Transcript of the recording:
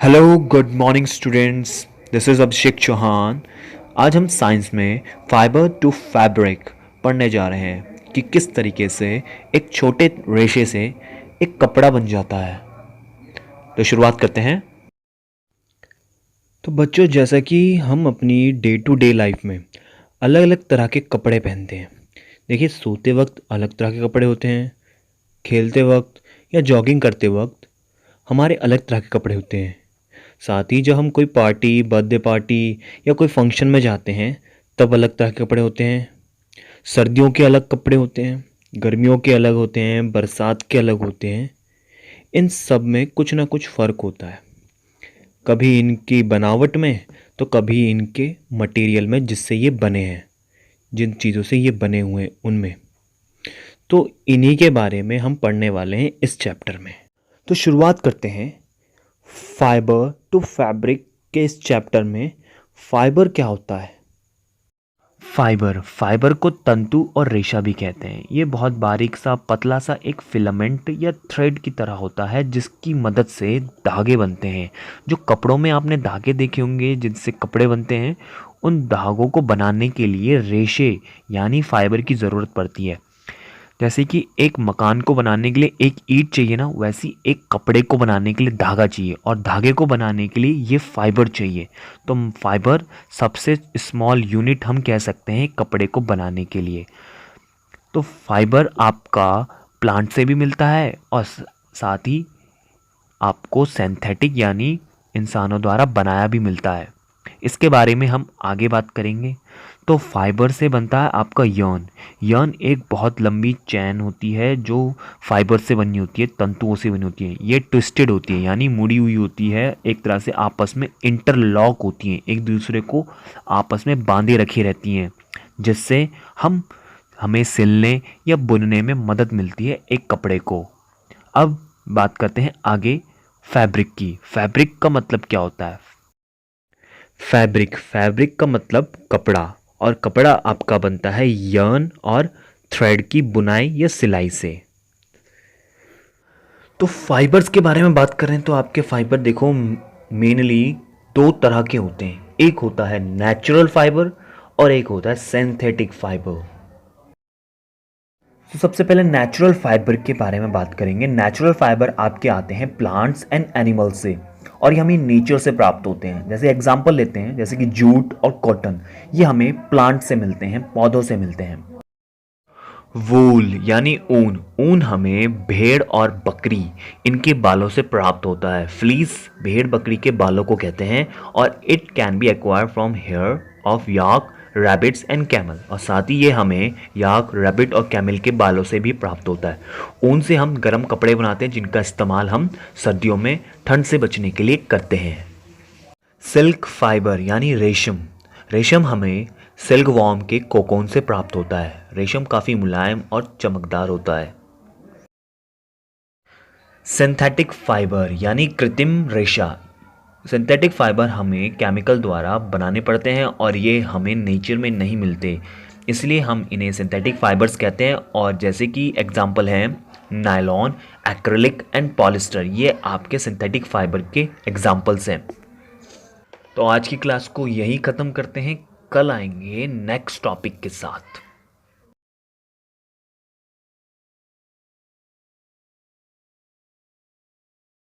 Hello good morning students. This is Abhishek Chauhan. आज हम science में फाइबर टू फैब्रिक पढ़ने जा रहे हैं कि किस तरीके से एक छोटे रेशे से एक कपड़ा बन जाता है। तो शुरुआत करते हैं। तो बच्चों, जैसा कि हम अपनी डे टू डे लाइफ में अलग अलग तरह के कपड़े पहनते हैं। देखिए, सोते वक्त अलग तरह के कपड़े होते हैं, खेलते वक्त या जॉगिंग करते वक्त हमारे अलग तरह के कपड़े होते हैं। साथ ही जब हम कोई पार्टी, बर्थडे पार्टी या कोई फंक्शन में जाते हैं तब अलग तरह के कपड़े होते हैं। सर्दियों के अलग कपड़े होते हैं, गर्मियों के अलग होते हैं, बरसात के अलग होते हैं। इन सब में कुछ ना कुछ फ़र्क होता है, कभी इनकी बनावट में तो कभी इनके मटेरियल में जिससे ये बने हैं, जिन चीज़ों से ये बने हुए हैं उनमें। तो इन्हीं के बारे में हम पढ़ने वाले हैं इस चैप्टर में। तो शुरुआत करते हैं फाइबर टू फैब्रिक के इस चैप्टर में। फाइबर क्या होता है? फाइबर को तंतु और रेशा भी कहते हैं। ये बहुत बारीक सा पतला सा एक फिलामेंट या थ्रेड की तरह होता है जिसकी मदद से धागे बनते हैं। जो कपड़ों में आपने धागे देखे होंगे जिनसे कपड़े बनते हैं, उन धागों को बनाने के लिए रेशे यानी फाइबर की ज़रूरत पड़ती है। जैसे कि एक मकान को बनाने के लिए एक ईंट चाहिए ना, वैसी एक कपड़े को बनाने के लिए धागा चाहिए, और धागे को बनाने के लिए ये फाइबर चाहिए। तो फाइबर सबसे स्मॉल यूनिट हम कह सकते हैं कपड़े को बनाने के लिए। तो फाइबर आपका प्लांट से भी मिलता है और साथ ही आपको सिंथेटिक यानी इंसानों द्वारा बनाया भी मिलता है। इसके बारे में हम आगे बात करेंगे। तो फाइबर से बनता है आपका यर्न। यर्न एक बहुत लंबी चैन होती है जो फाइबर से बनी होती है, तंतुओं से बनी होती है। ये ट्विस्टेड होती है यानी मुड़ी हुई होती है, एक तरह से आपस में इंटरलॉक होती हैं, एक दूसरे को आपस में बांधे रखी रहती हैं, जिससे हमें सिलने या बुनने में मदद मिलती है एक कपड़े को। अब बात करते हैं आगे फैब्रिक की। फैब्रिक का मतलब क्या होता है? फैब्रिक का मतलब कपड़ा, और कपड़ा आपका बनता है यर्न और थ्रेड की बुनाई या सिलाई से। तो फाइबर्स के बारे में बात करें तो आपके फाइबर देखो मेनली दो तरह के होते हैं। एक होता है नेचुरल फाइबर और एक होता है सिंथेटिक फाइबर। तो सबसे पहले नेचुरल फाइबर के बारे में बात करेंगे। नेचुरल फाइबर आपके आते हैं प्लांट्स एंड एनिमल्स से, और ये हमें नेचर से प्राप्त होते हैं। जैसे एग्जांपल लेते हैं, जैसे कि जूट और कॉटन, ये हमें प्लांट से मिलते हैं, पौधों से मिलते हैं। वूल यानी ऊन, ऊन हमें भेड़ और बकरी इनके बालों से प्राप्त होता है। फ्लीस भेड़ बकरी के बालों को कहते हैं, और it can be acquired from here of yak, rabbits and camel. और साथ ही ये हमें याक, रैबिट और कैमल के बालों से भी प्राप्त होता है। ऊन से हम गर्म कपड़े बनाते हैं जिनका इस्तेमाल हम सर्दियों में ठंड से बचने के लिए करते हैं। सिल्क फाइबर यानी रेशम, रेशम हमें सिल्क वॉर्म के कोकोन से प्राप्त होता है। रेशम काफ़ी मुलायम और चमकदार होता है। सिंथेटिक फाइबर यानी कृत्रिम रेशा, सिंथेटिक फाइबर हमें केमिकल द्वारा बनाने पड़ते हैं और ये हमें नेचर में नहीं मिलते, इसलिए हम इन्हें सिंथेटिक फाइबर्स कहते हैं। और जैसे कि एग्जांपल हैं नायलॉन, एक्रिलिक एंड पॉलिस्टर, ये आपके सिंथेटिक फाइबर के एग्जांपल्स हैं। तो आज की क्लास को यही ख़त्म करते हैं, कल आएंगे नेक्स्ट टॉपिक के साथ।